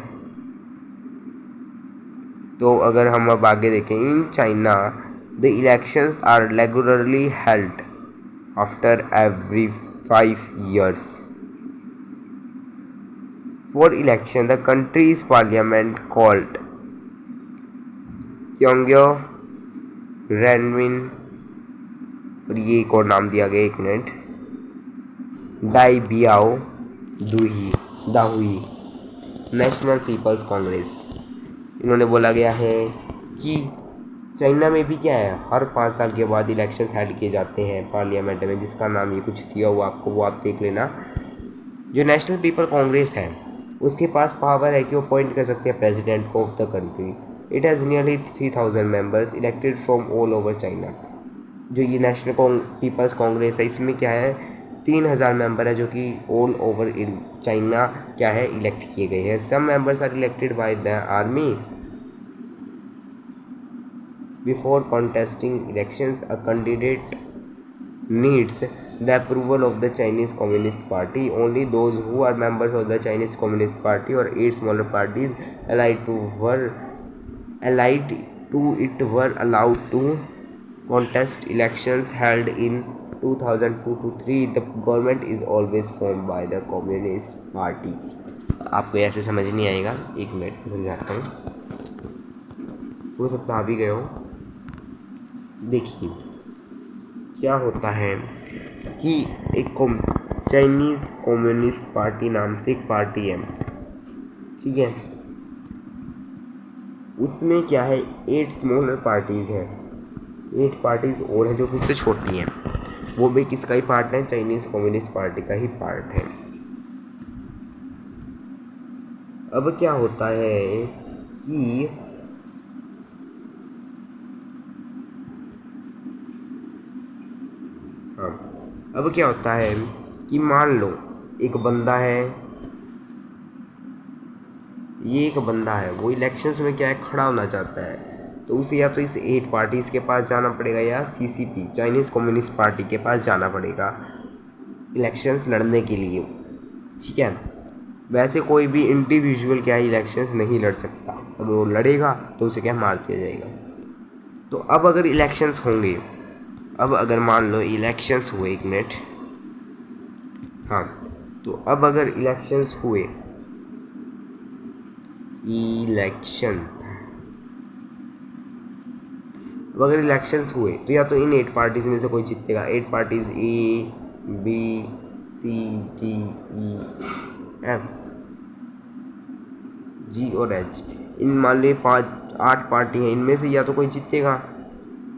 तो अगर हम अब आगे देखें, in China the elections are regularly held after every 5 years. For election, the country's parliament called क्योंग्यो रेनविन, और ये एक और नाम दिया गया, 1 मिनट, डाई बियाओ दुही दाहुई नेशनल पीपल्स कांग्रेस। इन्होंने बोला गया है कि चाइना में भी क्या है, हर 5 साल के बाद इलेक्शंस हेल्ड किए जाते हैं पार्लियामेंट में, जिसका नाम ये कुछ दिया हुआ आपको, वो आप देख लेना। जो नेशनल पीपल कांग्रेस है उसके पास पावर है कि वो अपॉइंट कर सकते हैं प्रेसिडेंट को of the country. It has nearly 3000 members elected from all over China. जो ये नेशनल पीपल्स कांग्रेस है इसमें क्या है, 3000 मेंबर है जो कि ऑल ओवर इन चाइना क्या है इलेक्ट किए गए हैं। Some members are elected by the army before contesting elections. A candidate needs the approval of the Chinese Communist Party. Only those who are members of the Chinese Communist Party or 8 smaller parties allied to it were allowed to contest elections held in 2002 to 3. The government is always formed by the Communist Party. आपको ऐसे समझ नहीं आएगा, 1 मिनट समझाता हूँ, हो सकता आ भी गए हो। देखिए क्या होता है कि एक चाइनीज़ कम्युनिस्ट पार्टी नाम से एक पार्टी है, ठीक है, उसमें क्या है 8 स्मॉलर पार्टीज़ हैं, 8 पार्टीज़ और हैं जो कि उससे छोटी हैं, वो भी किसका ही पार्ट है? चाइनीज़ कम्युनिस्ट पार्टी का ही पार्ट है। अब क्या होता है कि अब क्या होता है कि मान लो एक बंदा है, ये एक बंदा है वो इलेक्शंस में क्या है खड़ा होना चाहता है, तो उसे या तो इस 8 पार्टीज़ के पास जाना पड़ेगा या CCP चाइनीज़ कम्युनिस्ट पार्टी के पास जाना पड़ेगा इलेक्शंस लड़ने के लिए। ठीक है, वैसे कोई भी इंडिविजुअल क्या है इलेक्शंस नहीं लड़ सकता, अगर वो लड़ेगा तो उसे क्या मार दिया जाएगा। तो अब अगर इलेक्शंस होंगे, अब अगर मान लो इलेक्शंस हुए, 1 मिनट, हाँ, तो अब अगर इलेक्शंस हुए, अब अगर इलेक्शंस हुए तो या तो इन 8 पार्टीज में से कोई जीतेगा। 8 parties A, B, C, D, E, F, G और H, इन मान ली 8 पार्टी हैं, इनमें से या तो कोई जीतेगा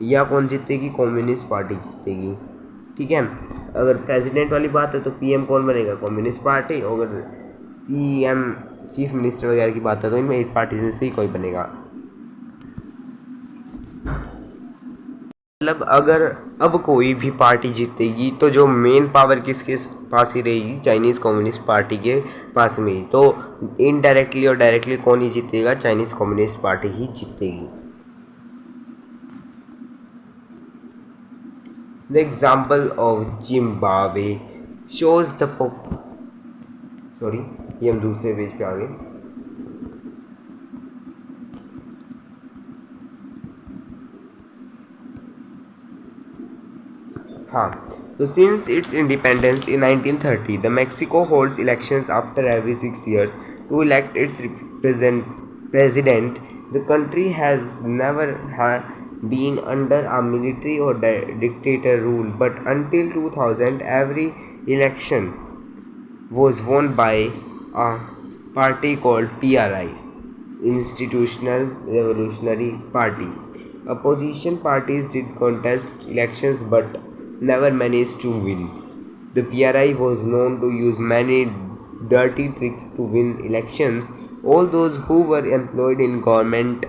या कौन जीतेगी? कम्युनिस्ट पार्टी जीतेगी। ठीक है, अगर प्रेसिडेंट वाली बात है तो PM कौन बनेगा? Communist party. और अगर CM चीफ मिनिस्टर वगैरह की बात है तो इनमें 8 पार्टीज में से ही कोई बनेगा। मतलब अगर अब कोई भी पार्टी जीतेगी तो जो मेन पावर किसके पास ही रहेगी? चाइनीज़ कम्युनिस्ट पार्टी के पास में ही। तो इनडायरेक्टली और डायरेक्टली कौन ही जीतेगा? चाइनीज़ कम्युनिस्ट पार्टी ही जीतेगी। The example of Zimbabwe shows the sorry, ये हम दूसरे पेज पे आ गए। हाँ, तो since its independence in 1930, the Mexico holds elections after every 6 years to elect its president. The country has never being under a military or dictator rule, but until 2000 every election was won by a party called PRI, Institutional Revolutionary Party. Opposition parties did contest elections but never managed to win. The PRI was known to use many dirty tricks to win elections. All those who were employed in government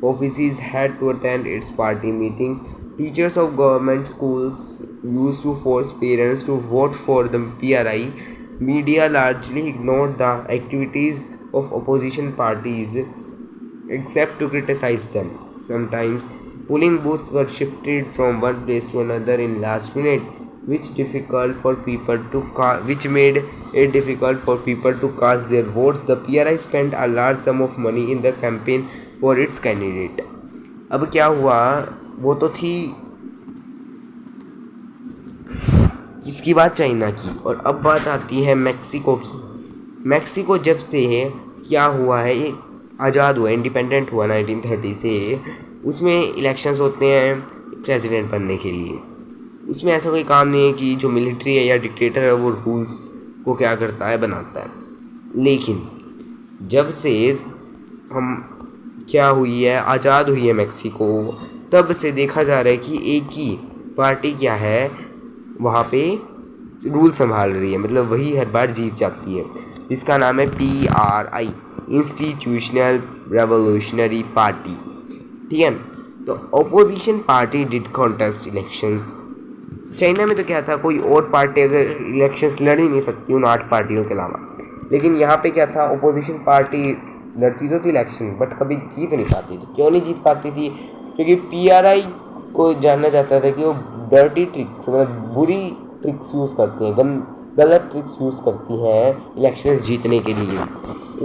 offices had to attend its party meetings. Teachers of government schools used to force parents to vote for the PRI. Media largely ignored the activities of opposition parties except to criticize them. Sometimes polling booths were shifted from one place to another in last minute, which made it difficult for people to cast their votes. The PRI spent a large sum of money in the campaign for its candidate. अब क्या हुआ, वो तो थी किसकी बात, चाइना की। और अब बात आती है मैक्सिको की। मैक्सिको जब से क्या हुआ है, ये आज़ाद हुआ, इंडिपेंडेंट हुआ 1930 से, उसमें इलेक्शंस होते हैं प्रेसिडेंट बनने के लिए। उसमें ऐसा कोई काम नहीं है कि जो मिलिट्री है या डिक्टेटर है वो रूल्स को क्या करता है, बनाता है। लेकिन जब से हम क्या हुई है, आज़ाद हुई है मैक्सिको, तब से देखा जा रहा है कि एक ही पार्टी क्या है वहाँ पे रूल संभाल रही है, मतलब वही हर बार जीत जाती है, जिसका नाम है PRI, इंस्टीट्यूशनल रेवोल्यूशनरी पार्टी। ठीक है, तो opposition party did contest elections. China में तो क्या था, कोई और पार्टी अगर इलेक्शंस लड़ ही नहीं सकती उन 8 पार्टियों के अलावा। लेकिन यहाँ पे क्या था, अपोजिशन पार्टी लड़ती तो थी इलेक्शन, बट कभी जीत नहीं पाती थी। क्यों नहीं जीत पाती थी? क्योंकि PRI को जानना जाता था कि वो डर्टी ट्रिक्स, मतलब बुरी ट्रिक्स यूज़ करती हैं, गलत ट्रिक्स यूज़ करती हैं इलेक्शंस जीतने के लिए।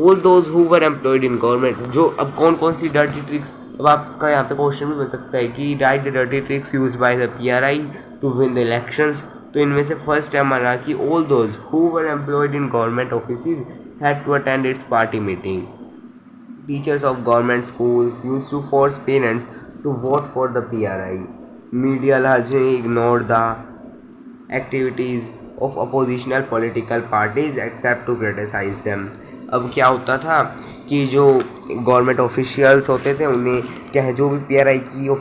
All those who were employed in government, जो अब कौन कौन सी डर्टी ट्रिक्स, अब आपका यहाँ पे क्वेश्चन भी बन सकता है कि right the dirty tricks used by the PRI to win the elections. तो इनमें से फर्स्ट है हमारा कि all those who were employed in government offices had to attend its party meeting. Teachers of government schools used to force parents to vote for the PRI. Media largely ignored the activities of oppositional political parties except to criticize them. अब क्या होता था कि जो गवर्नमेंट ऑफिशियल्स होते थे उन्हें क्या है, जो भी PRI की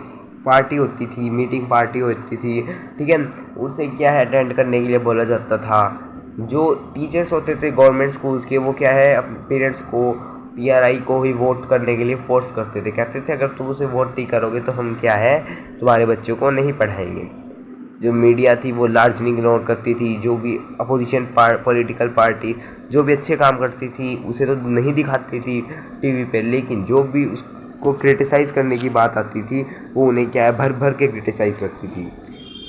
पार्टी होती थी, मीटिंग पार्टी होती थी, ठीक है, उससे क्या है अटेंड करने के लिए बोला जाता था। जो टीचर्स होते थे गवर्नमेंट स्कूल्स के, वो क्या है अपने पेरेंट्स को PRI को ही वोट करने के लिए फोर्स करते थे। कहते थे अगर तुम उसे वोट नहीं करोगे तो हम क्या है तुम्हारे बच्चों को नहीं पढ़ाएंगे। जो मीडिया थी वो लार्जली इग्नोर करती थी। जो भी अपोजिशन पॉलिटिकल पार्टी जो भी अच्छे काम करती थी उसे तो नहीं दिखाती थी टीवी पे, लेकिन जो भी उसको क्रिटिसाइज़ करने की बात आती थी वो उन्हें क्या है भर भर के क्रिटिसाइज़ करती थी।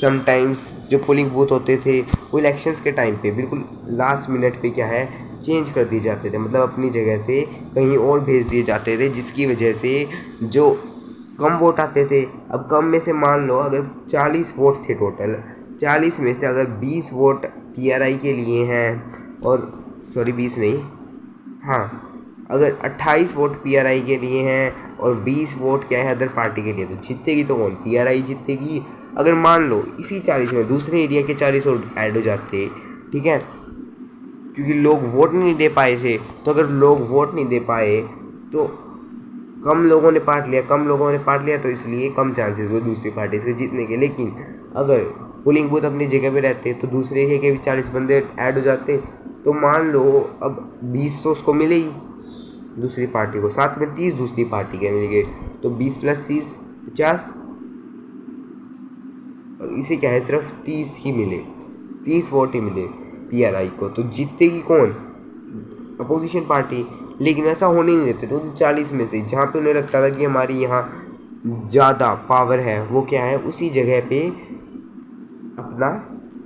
समटाइम्स जो पोलिंग बूथ होते थे वो इलेक्शंस के टाइम पे बिल्कुल लास्ट मिनट पे क्या है चेंज कर दिए जाते थे, मतलब अपनी जगह से कहीं और भेज दिए जाते थे, जिसकी वजह से जो कम वोट आते थे, अब कम में से मान लो अगर 40 वोट थे टोटल, 40 में से अगर 20 वोट PRI के लिए हैं, और सॉरी 20 नहीं, हाँ अगर 28 वोट PRI के लिए हैं और 20 वोट क्या है अदर पार्टी के लिए, तो जीतेगी तो कौन, PRI जीतेगी। अगर मान लो इसी 40 में दूसरे एरिया के 40 वोट ऐड हो जाते, ठीक है, क्योंकि लोग वोट नहीं दे पाए थे, तो अगर लोग वोट नहीं दे पाए तो कम लोगों ने पार्ट लिया तो इसलिए कम चांसेस हुए दूसरी पार्टी से जीतने के। लेकिन अगर पोलिंग बूथ अपनी जगह पे रहते तो दूसरे एरिया के भी 40 बंदे ऐड हो जाते, तो मान लो अब 20 तो उसको मिले ही दूसरी पार्टी को, साथ में 30 दूसरी पार्टी के मिल गए, तो 20 + 30 50, और इसे क्या है सिर्फ 30 ही मिले, 30 वोट ही मिले PRI को, तो जीतेगी कौन, अपोजिशन पार्टी। लेकिन ऐसा होने नहीं देते, तो 40 में से जहाँ पे उन्हें लगता था कि हमारी यहाँ ज़्यादा पावर है वो क्या है उसी जगह पे अपना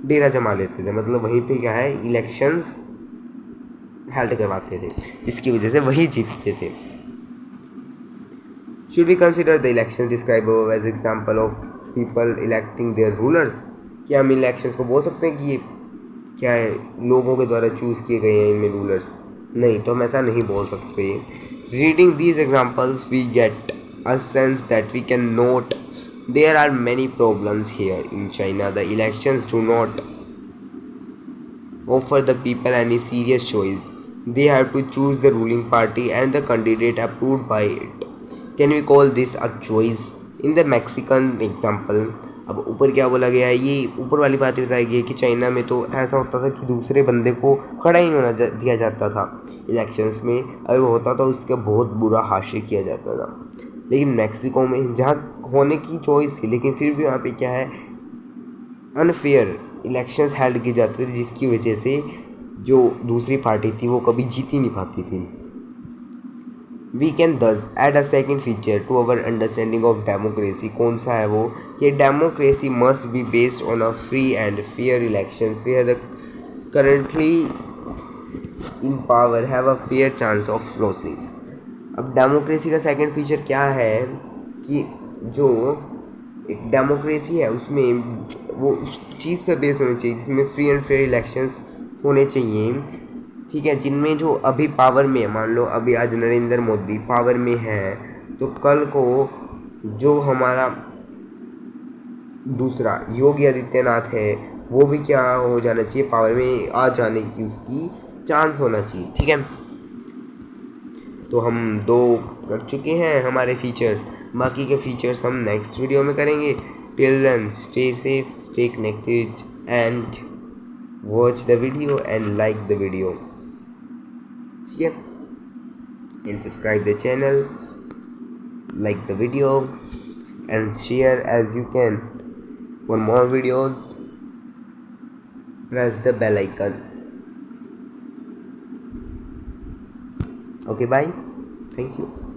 डेरा जमा लेते थे, मतलब वहीं पे क्या है इलेक्शंस हेल्ड करवाते थे, जिसकी वजह से वही जीतते थे। Should we consider the election describe as example of people electing their rulers? क्या हम इलेक्शंस को बोल सकते हैं कि ये क्या है लोगों के द्वारा चूज़ किए गए हैं इनमें रूलर्स? नहीं, तो हम ऐसा नहीं बोल सकते। Reading these examples we get a sense that we can note there are many problems here in China. The elections do not offer the people any serious choice. They have to choose the ruling party and the candidate approved by it. Can we call this a choice? In the Mexican example, अब ऊपर क्या बोला गया है, ये ऊपर वाली बात बताई गई है कि चाइना में तो ऐसा होता था कि दूसरे बंदे को खड़ा ही होना दिया जाता था इलेक्शंस में, अगर वो होता तो उसका बहुत बुरा हाशिर किया जाता था। लेकिन मैक्सिको में जहाँ होने की चॉइस थी, लेकिन फिर भी वहाँ पे क्या है, अनफेयर इलेक्शंस हेल्ड किए जाते थे, जिसकी वजह से जो दूसरी पार्टी थी वो कभी जीत ही नहीं पाती थी। We can thus add a second feature to our understanding of democracy. कौन सा है वो, कि democracy must be based on a free and fair elections where the currently in power have a fair chance of losing. अब डेमोक्रेसी का सेकेंड फीचर क्या है कि जो एक डेमोक्रेसी है उसमें वो उस चीज़ पे बेस होनी चाहिए जिसमें फ्री एंड फेयर इलेक्शंस होने चाहिए, ठीक है, जिनमें जो अभी पावर में है, मान लो अभी आज नरेंद्र मोदी पावर में है, तो कल को जो हमारा दूसरा योगी आदित्यनाथ है वो भी क्या हो जाना चाहिए, पावर में आ जाने की उसकी चांस होना चाहिए, ठीक है। तो हम दो कर चुके हैं हमारे फीचर्स, बाकी के फीचर्स हम नेक्स्ट वीडियो में करेंगे। Till then stay safe, stay connected and watch the video and like the video, ठीक है, and subscribe the channel, like the video and share as you can. For more videos press the bell icon. Okay, bye, thank you.